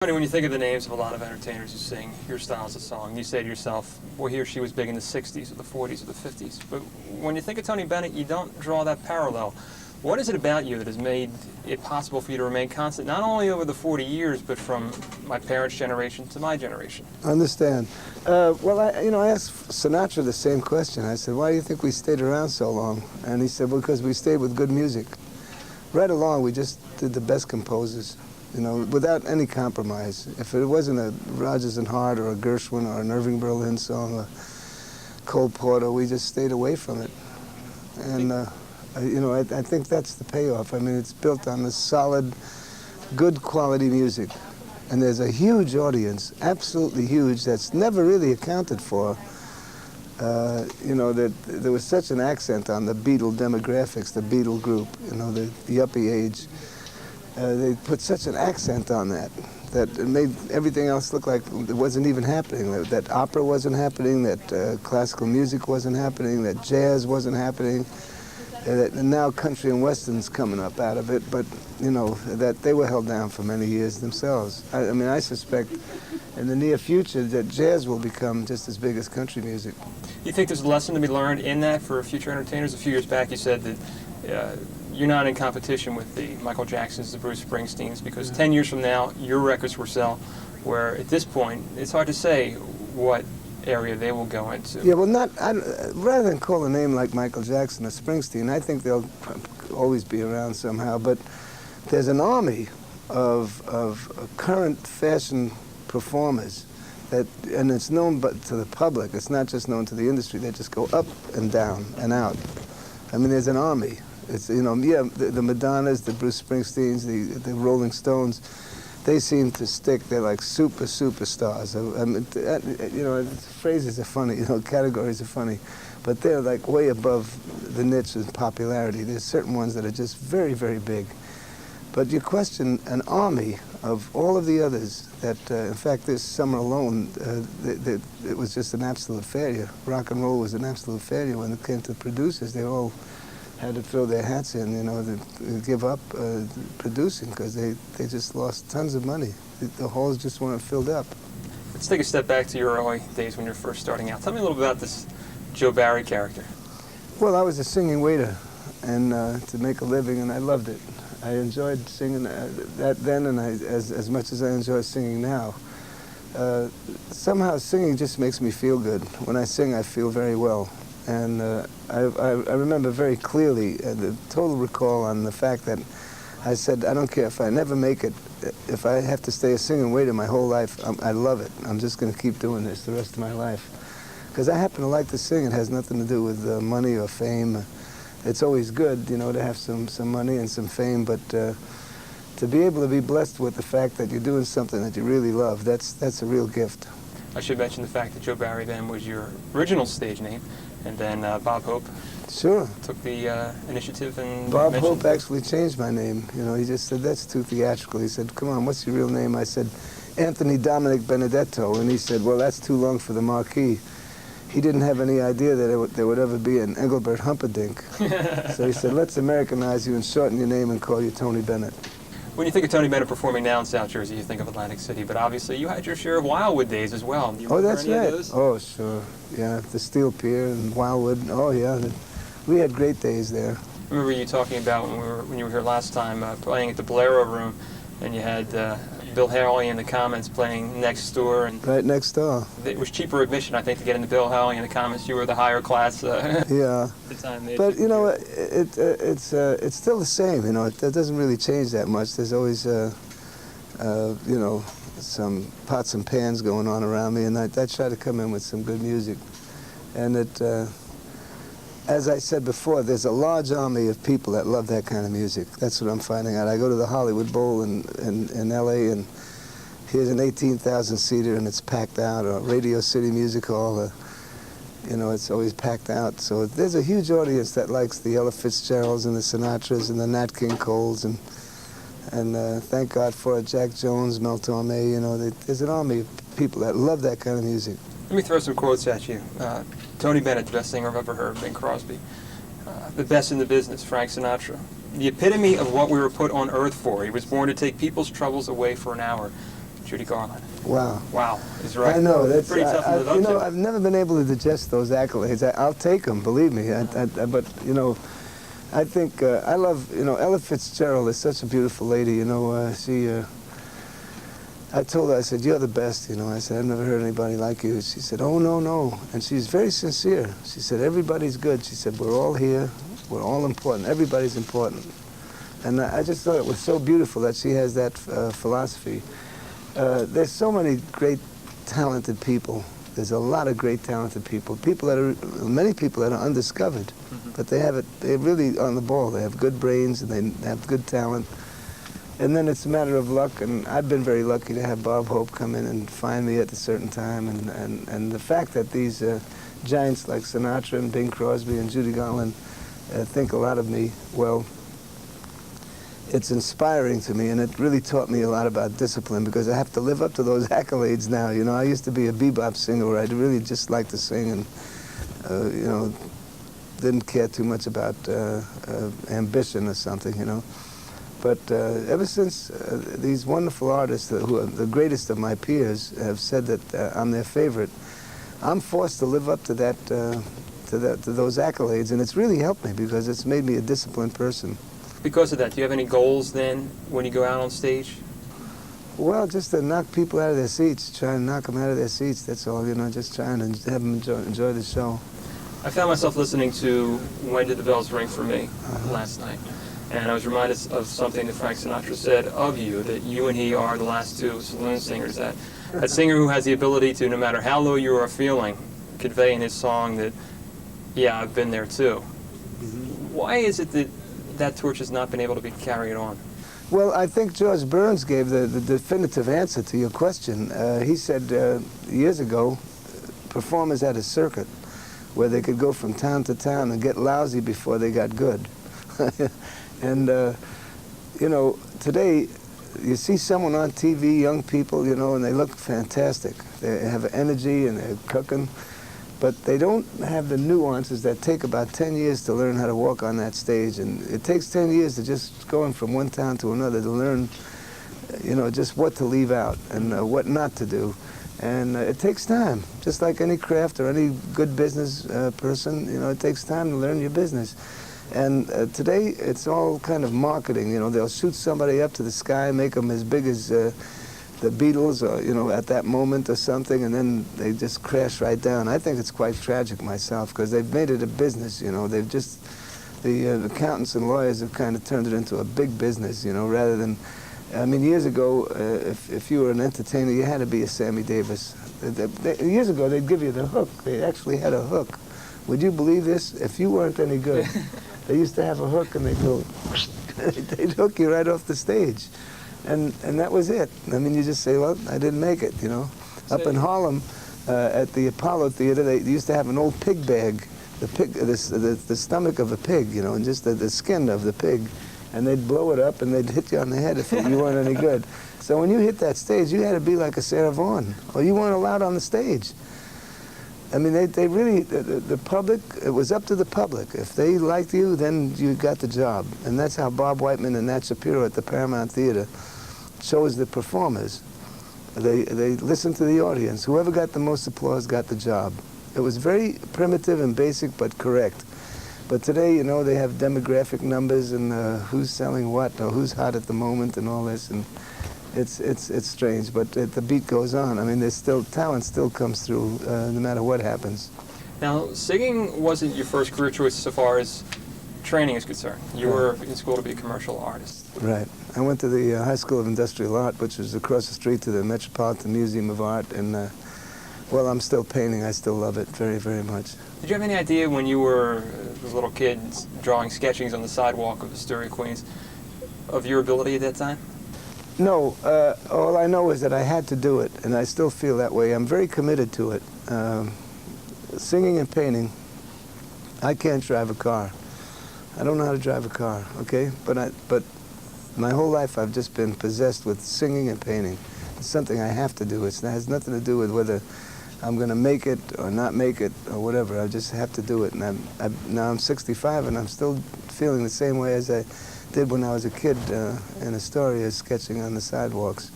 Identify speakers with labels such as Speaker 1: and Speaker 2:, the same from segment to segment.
Speaker 1: When you think of the names of a lot of entertainers who sing your styles of song, you say to yourself, well, he or she was big in the 60s or the 40s or the 50s. But when you think of Tony Bennett, you don't draw that parallel. What is it about you that has made it possible for you to remain constant, not only over the 40 years, but from my parents' generation to my generation?
Speaker 2: I understand. Well, I asked Sinatra the same question. I said, why do you think we stayed around so long? And he said, well, because we stayed with good music. Right along, we just did the best composers, without any compromise. If it wasn't a Rodgers and Hart or a Gershwin or an Irving Berlin song or Cole Porter, we just stayed away from it. And, I think that's the payoff. I mean, it's built on the solid, good quality music. And there's a huge audience, absolutely huge, that's never really accounted for. That there was such an accent on the Beatle demographics, the Beatle group, the yuppie age. They put such an accent on that it made everything else look like it wasn't even happening. That opera wasn't happening, that classical music wasn't happening, that jazz wasn't happening. And now country and western's coming up out of it, but that they were held down for many years themselves. I suspect in the near future that jazz will become just as big as country music.
Speaker 1: You think there's a lesson to be learned in that for future entertainers? A few years back you said that you're not in competition with the Michael Jacksons, the Bruce Springsteens, because 10 years from now your records will sell, where at this point it's hard to say what area they will go into.
Speaker 2: Yeah, well, rather than call a name like Michael Jackson or Springsteen, I think they'll always be around somehow, but there's an army of current fashion performers and it's known to the public. It's not just known to the industry. They just go up and down and out. There's an army. It's, the Madonnas, the Bruce Springsteens, the Rolling Stones, they seem to stick. They're like superstars. Phrases are funny, categories are funny, but they're like way above the niche in popularity. There's certain ones that are just very, very big. But you question an army of all of the others that, in fact, this summer alone, it was just an absolute failure. Rock and roll was an absolute failure when it came to producers. They all had to throw their hats in, to give up producing because they just lost tons of money. The halls just weren't filled up.
Speaker 1: Let's take a step back to your early days when you were first starting out. Tell me a little bit about this Joe Barry character.
Speaker 2: Well, I was a singing waiter and to make a living, and I loved it. I enjoyed singing that then, and as much as I enjoy singing now. Somehow singing just makes me feel good. When I sing, I feel very well. And I remember very clearly the total recall on the fact that I said, I don't care if I never make it, if I have to stay a singing waiter my whole life, I love it. I'm just going to keep doing this the rest of my life. Because I happen to like to sing. It has nothing to do with money or fame. It's always good, to have some money and some fame, but to be able to be blessed with the fact that you're doing something that you really love, that's a real gift.
Speaker 1: I should mention the fact that Joe Barry then was your original stage name, and then Bob Hope took the initiative and
Speaker 2: Bob Hope actually changed my name. He just said, that's too theatrical. He said, come on, what's your real name? I said, Anthony Dominic Benedetto, and he said, well, that's too long for the marquee. He didn't have any idea that there would ever be an Engelbert Humperdinck. So he said, let's Americanize you and shorten your name and call you Tony Bennett.
Speaker 1: When you think of Tony Bennett performing now in South Jersey, you think of Atlantic City, but obviously you had your share of Wildwood days as well. Do you remember
Speaker 2: that's
Speaker 1: any
Speaker 2: right.
Speaker 1: of those?
Speaker 2: Oh, sure. Yeah, the Steel Pier and Wildwood. Oh, yeah. We had great days there.
Speaker 1: I remember you talking about when you were here last time, playing at the Bolero Room, and you had Bill Haley in the comments playing next door. And
Speaker 2: right next door.
Speaker 1: It was cheaper admission, I think, to get into Bill Haley in the comments. You were the higher class.
Speaker 2: Yeah.
Speaker 1: At the time.
Speaker 2: But it's still the same. It doesn't really change that much. There's always some pots and pans going on around me, and I try to come in with some good music. And as I said before, there's a large army of people that love that kind of music. That's what I'm finding out. I go to the Hollywood Bowl in L.A., and here's an 18,000-seater, and it's packed out, or Radio City Music Hall, it's always packed out. So there's a huge audience that likes the Ella Fitzgeralds and the Sinatras and the Nat King Coles, and thank God for Jack Jones, Mel Torme. There's an army of people that love that kind of music.
Speaker 1: Let me throw some quotes at you. Tony Bennett, the best singer I've ever heard, Bing Crosby. The best in the business, Frank Sinatra. The epitome of what we were put on earth for. He was born to take people's troubles away for an hour. Judy Garland.
Speaker 2: Wow.
Speaker 1: Wow, is right.
Speaker 2: I know, that's
Speaker 1: pretty tough to live up
Speaker 2: you know,
Speaker 1: to.
Speaker 2: I've never been able to digest those accolades. I'll take them, believe me. But you know, I think I love, you know, Ella Fitzgerald is such a beautiful lady. You know, I told her, I said, you're the best. You know, I said, I've never heard anybody like you. She said, oh no, no, and she's very sincere. She said, everybody's good. She said, we're all here, we're all important. Everybody's important. And I just thought it was so beautiful that she has that philosophy. There's so many great, talented people. There's a lot of great, talented people. Many people that are undiscovered, but they have it. They're really on the ball. They have good brains and they have good talent. And then it's a matter of luck. And I've been very lucky to have Bob Hope come in and find me at a certain time. And the fact that these giants like Sinatra and Bing Crosby and Judy Garland think a lot of me, well, it's inspiring to me, and it really taught me a lot about discipline because I have to live up to those accolades now. You know, I used to be a bebop singer where I'd really just like to sing and, you know, didn't care too much about ambition or something, you know. But ever since these wonderful artists who are the greatest of my peers have said that I'm their favorite, I'm forced to live up to that, to those accolades, and it's really helped me because it's made me a disciplined person.
Speaker 1: Because of that, do you have any goals then when you go out on stage?
Speaker 2: Well, just to knock people out of their seats, try and knock them out of their seats, that's all, you know, just trying to have them enjoy the show.
Speaker 1: I found myself listening to When Did the Bells Ring for Me last night, and I was reminded of something that Frank Sinatra said of you, that you and he are the last two saloon singers, that singer who has the ability to, no matter how low you are feeling, convey in his song that, yeah, I've been there too. Why is it that that torch has not been able to be carried on?
Speaker 2: Well, I think George Burns gave the definitive answer to your question. He said years ago, performers had a circuit where they could go from town to town and get lousy before they got good. And, you know, today, you see someone on TV, young people, you know, and they look fantastic. They have energy and they're cooking. But they don't have the nuances that take about 10 years to learn how to walk on that stage. And it takes 10 years to just going from one town to another to learn, you know, just what to leave out and what not to do. And it takes time, just like any craft or any good business person, you know, it takes time to learn your business. And today, it's all kind of marketing, you know, they'll shoot somebody up to the sky, make them as big as the Beatles, or, you know, at that moment or something, and then they just crash right down. I think it's quite tragic myself, because they've made it a business, you know. They've just, the accountants and lawyers have kind of turned it into a big business, you know, rather than, I mean, years ago, if you were an entertainer, you had to be a Sammy Davis. Years ago, they'd give you the hook. They actually had a hook. Would you believe this? If you weren't any good, they used to have a hook, and they'd go, they'd hook you right off the stage. And that was it. I mean, you just say, well, I didn't make it, you know. Up in Harlem, at the Apollo Theater, they used to have an old pig bag, the stomach of a pig, you know, and just the skin of the pig. And they'd blow it up, and they'd hit you on the head if you weren't any good. So when you hit that stage, you had to be like a Sarah Vaughan, or you weren't allowed on the stage. I mean, they really, the public, it was up to the public. If they liked you, then you got the job. And that's how Bob Whiteman and Nat Shapiro at the Paramount Theater chose the performers. They listened to the audience. Whoever got the most applause got the job. It was very primitive and basic, but correct. But today, you know, they have demographic numbers and who's selling what, or who's hot at the moment and all this. And it's strange, but the beat goes on. I mean, there's still, talent still comes through no matter what happens.
Speaker 1: Now, singing wasn't your first career choice so far as training is concerned. You were in school to be a commercial artist.
Speaker 2: Right. I went to the High School of Industrial Art, which was across the street to the Metropolitan Museum of Art, and well, I'm still painting. I still love it very, very much.
Speaker 1: Did you have any idea when you were a little kid drawing sketchings on the sidewalk of Astoria, Queens, of your ability at that time?
Speaker 2: No, all I know is that I had to do it, and I still feel that way. I'm very committed to it. Singing and painting, I can't drive a car. I don't know how to drive a car, okay? But my whole life I've just been possessed with singing and painting. It's something I have to do. It has nothing to do with whether I'm going to make it or not make it or whatever. I just have to do it. And now I'm 65, and I'm still feeling the same way as I did when I was a kid in Astoria, sketching on the sidewalks.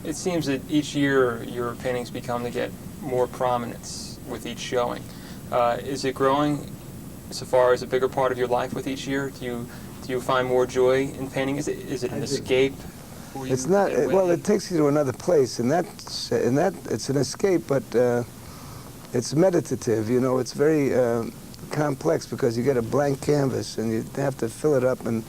Speaker 1: It seems that each year your paintings become to get more prominence with each showing. Is it growing so far as a bigger part of your life with each year? Do you find more joy in painting? Is it an escape for you?
Speaker 2: It's not. Well, it takes you to another place, and it's an escape, but it's meditative. You know, it's very complex because you get a blank canvas and you have to fill it up, and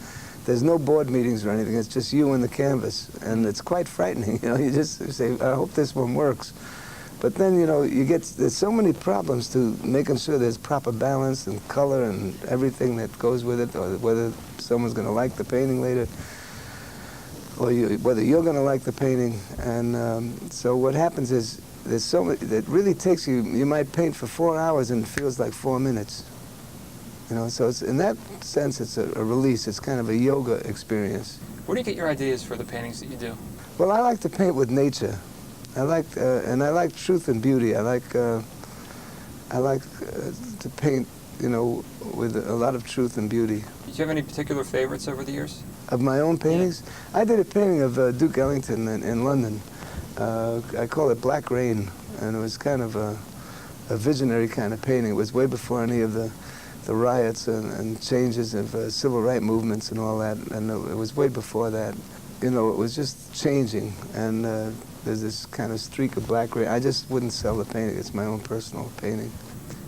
Speaker 2: there's no board meetings or anything. It's just you and the canvas, and it's quite frightening. You know, you just say, I hope this one works. But then, you know, there's so many problems to making sure there's proper balance and color and everything that goes with it, or whether someone's going to like the painting later, or whether you're going to like the painting. And so what happens is there's so much that really takes you. You might paint for 4 hours and it feels like 4 minutes. You know, so it's, in that sense, it's a release. It's kind of a yoga experience.
Speaker 1: Where do you get your ideas for the paintings that you do?
Speaker 2: Well, I like to paint with nature. I like truth and beauty. I like to paint, you know, with a lot of truth and beauty.
Speaker 1: Do you have any particular favorites over the years?
Speaker 2: Of my own paintings? Yeah. I did a painting of Duke Ellington in London. I call it Black Rain, and it was kind of a visionary kind of painting. It was way before any of the riots and changes of civil rights movements and all that, and it was way before that. You know, it was just changing, and there's this kind of streak of black rain. I just wouldn't sell the painting. It's my own personal painting.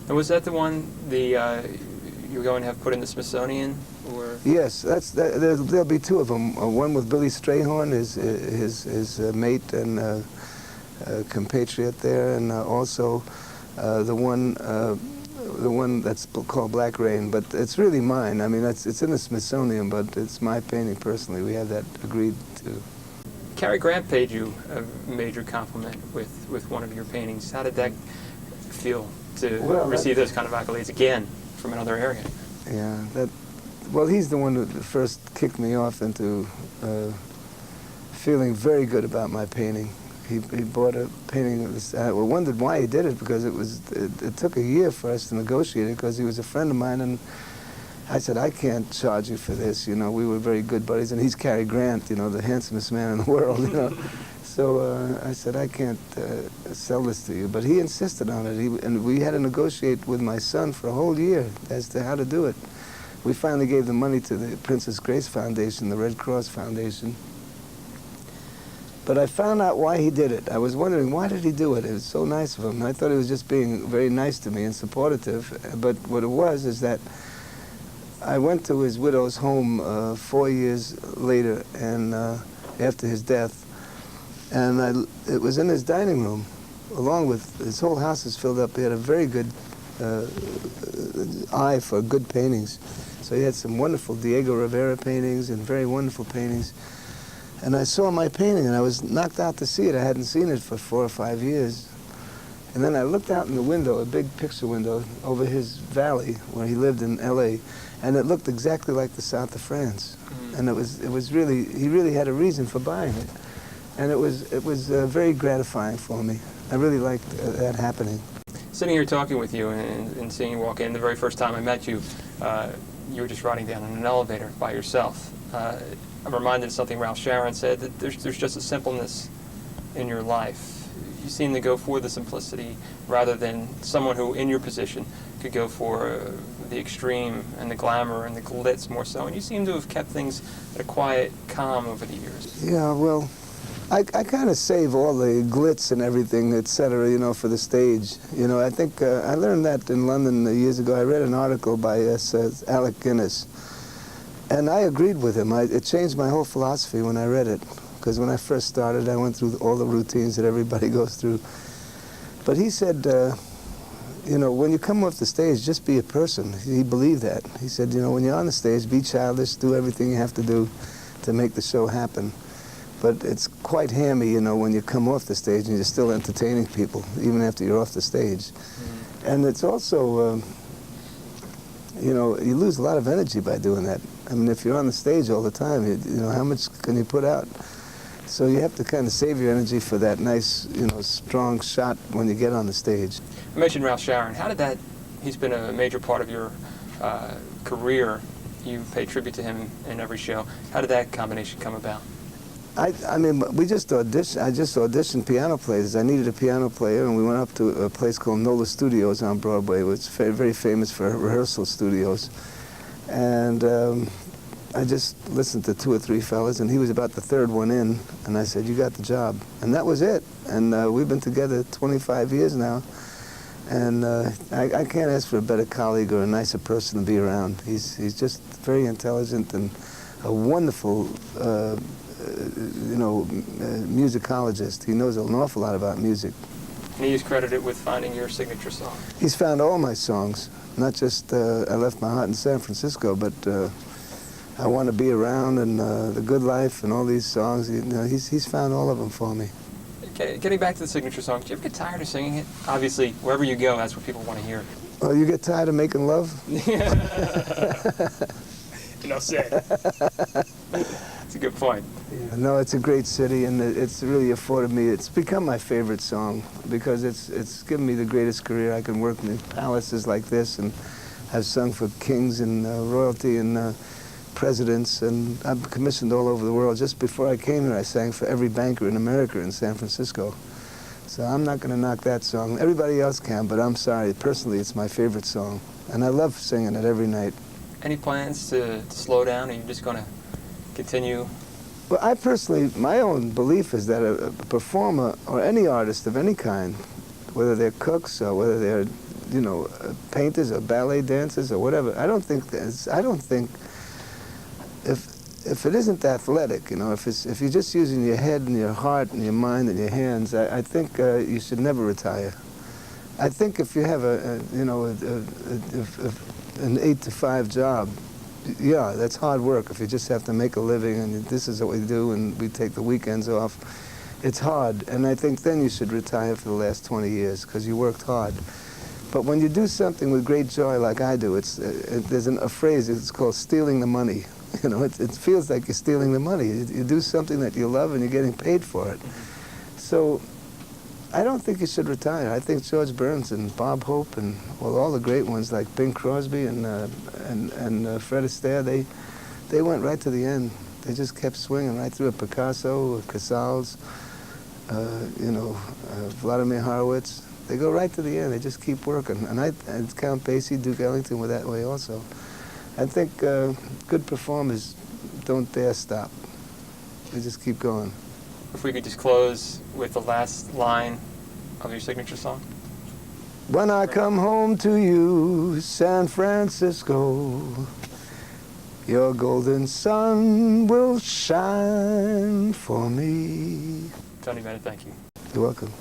Speaker 1: And was that the one you were going to have put in the Smithsonian, or?
Speaker 2: Yes, there'll be two of them. One with Billy Strayhorn, his mate and compatriot there, and also the one that's called Black Rain. But it's really mine. I mean, it's in the Smithsonian, but it's my painting personally. We have that agreed to.
Speaker 1: Cary Grant paid you a major compliment with one of your paintings. How did that feel to receive those kind of accolades again from another area?
Speaker 2: Yeah, well, he's the one who first kicked me off into feeling very good about my painting. He bought a painting. I wondered why he did it, because it took a year for us to negotiate it, because he was a friend of mine, and I said, I can't charge you for this. You know, we were very good buddies, and he's Cary Grant, you know, the handsomest man in the world, you know. So I said, I can't sell this to you. But he insisted on it, and we had to negotiate with my son for a whole year as to how to do it. We finally gave the money to the Princess Grace Foundation, the Red Cross Foundation. But I found out why he did it. I was wondering, why did he do it? It was so nice of him. I thought he was just being very nice to me and supportive. But what it was is that I went to his widow's home 4 years later, and after his death, and it was in his dining room, along with his whole house is filled up. He had a very good eye for good paintings. So he had some wonderful Diego Rivera paintings and very wonderful paintings. And I saw my painting, and I was knocked out to see it. I hadn't seen it for 4 or 5 years. And then I looked out in the window, a big picture window, over his valley where he lived in L.A., and it looked exactly like the south of France. Mm-hmm. And it was really, he really had a reason for buying it. And it was very gratifying for me. I really liked that happening.
Speaker 1: Sitting here talking with you and seeing you walk in, the very first time I met you, you were just riding down in an elevator by yourself. I'm reminded of something Ralph Sharon said, that there's just a simpleness in your life. You seem to go for the simplicity rather than someone who, in your position, could go for the extreme and the glamour and the glitz more so. And you seem to have kept things at a quiet calm over the years.
Speaker 2: Yeah, well, I kind of save all the glitz and everything, etc., you know, for the stage. You know, I think I learned that in London years ago. I read an article by Alec Guinness, and I agreed with him. It changed my whole philosophy when I read it, because when I first started, I went through all the routines that everybody goes through. But he said, you know, when you come off the stage, just be a person. He believed that. He said, you know, when you're on the stage, be childish, do everything you have to do to make the show happen. But it's quite hammy, you know, when you come off the stage and you're still entertaining people, even after you're off the stage. Mm-hmm. And it's also, you know, you lose a lot of energy by doing that. I mean, if you're on the stage all the time, you know, how much can you put out? So you have to kind of save your energy for that nice, you know, strong shot when you get on the stage.
Speaker 1: I mentioned Ralph Sharon. How did that, he's been a major part of your career. You pay tribute to him in every show. How did that combination come about?
Speaker 2: I mean, we just auditioned. I just auditioned piano players. I needed a piano player, and we went up to a place called Nola Studios on Broadway, which is very famous for rehearsal studios. And I just listened to 2 or 3 fellas, and he was about the 3rd one in, and I said, "You got the job." And that was it. And we've been together 25 years now, and I can't ask for a better colleague or a nicer person to be around. He's just very intelligent and a wonderful musicologist. He knows an awful lot about music.
Speaker 1: And he is credited with finding your signature song.
Speaker 2: He's found all my songs, not just I Left My Heart in San Francisco, but I Want to Be Around and The Good Life and all these songs. You know, he's found all of them for me.
Speaker 1: Getting back to the signature song, do you ever get tired of singing it? Obviously, wherever you go, that's what people want to hear.
Speaker 2: Oh, you get tired of making love?
Speaker 1: Enough said. That's a good point.
Speaker 2: Yeah, no, it's a great city, and it's really afforded me. It's become my favorite song because it's given me the greatest career. I can work in palaces like this, and I've sung for kings and royalty and presidents, and I've commissioned all over the world. Just before I came here, I sang for every banker in America in San Francisco. So I'm not going to knock that song. Everybody else can, but I'm sorry. Personally, it's my favorite song, and I love singing it every night.
Speaker 1: Any plans to slow down, or are you just going to continue?
Speaker 2: Well, I personally, my own belief is that a performer or any artist of any kind, whether they're cooks or whether they're, painters or ballet dancers or whatever, I don't think if it isn't athletic, if you're just using your head and your heart and your mind and your hands, I think you should never retire. I think if you have an 8 to 5 job, yeah, that's hard work. If you just have to make a living and this is what we do and we take the weekends off, it's hard. And I think then you should retire for the last 20 years because you worked hard. But when you do something with great joy like I do, there's a phrase, it's called stealing the money. It feels like you're stealing the money. You do something that you love and you're getting paid for it. So I don't think you should retire. I think George Burns and Bob Hope and all the great ones like Bing Crosby and Fred Astaire, they went right to the end. They just kept swinging right through it. Picasso, Casals, Vladimir Horowitz. They go right to the end. They just keep working. And Count Basie, Duke Ellington were that way also. I think good performers don't dare stop. They just keep going.
Speaker 1: If we could just close with the last line of your signature song.
Speaker 2: When I come home to you, San Francisco, your golden sun will shine for me.
Speaker 1: Tony Bennett, thank you.
Speaker 2: You're welcome.